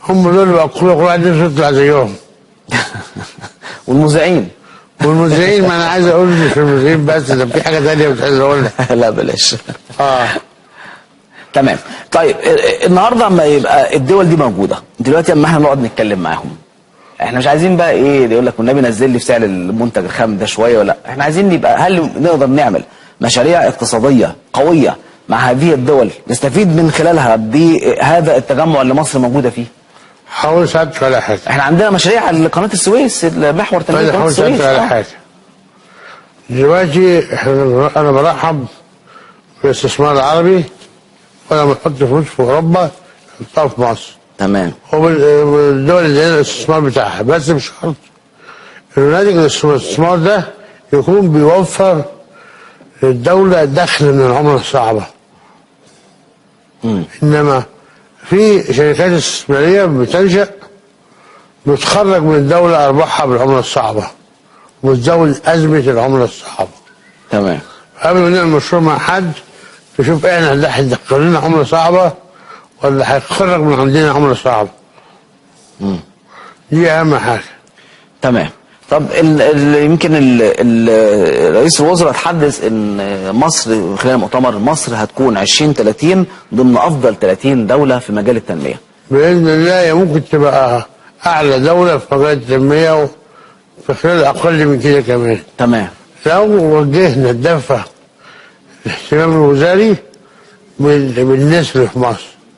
هم دول بقى كل واحد نفسه يطلع زيهم. والمذيعين. والمذيعين، ما انا عايز اقول مش المذيعين بس، ده في حاجه ثانيه مش عايز اقولها. لا بلاش. اه تمام. طيب النهارده اما يبقى الدول دي موجوده دلوقتي، اما احنا نقعد نتكلم معاهم، احنا مش عايزين بقى ايه يقول لك والنبي نزل لي في سعر المنتج الخام ده شويه ولا، احنا عايزين يبقى هل نقدر نعمل مشاريع اقتصاديه قويه مع هذه الدول نستفيد من خلالها بهذا التجمع اللي مصر موجوده فيه؟ حاول ساعدك على حاجه. احنا عندنا مشاريع قناه السويس، محور تنميه قناه حاول السويس. ساعدك على حاجه. دلوقتي انا برحب بالاستثمار العربي، ولما نحط فلوس في اوروبا نحطها في مصر. تمام. والدول اللي هنا الاستثمار بتاعها، بس مش شرط انه ناتج الاستثمار ده يكون بيوفر للدولة دخل من العملة الصعبة. انما في شركات استثمارية بتنشأ بتخرج من الدولة ارباحها بالعملة الصعبة وتزود أزمة العملة الصعبة. تمام. قبل ما نعمل مشروع مع حد نشوف احنا ده هيدخل لنا عملة صعبة ولا هيخرج من عندنا عملة صعبة. دي أهم حاجة. تمام. طب يمكن رئيس الوزراء تحدث ان مصر خلال مؤتمر مصر هتكون 2030 ضمن افضل 30 دولة في مجال التنمية. بإذن الله هي ممكن تبقى أعلى دولة في مجال التنمية في خلال أقل من كده كمان. تمام. لو وجهنا الدفع الاهتمام الوزاري بالنسبة في مصر.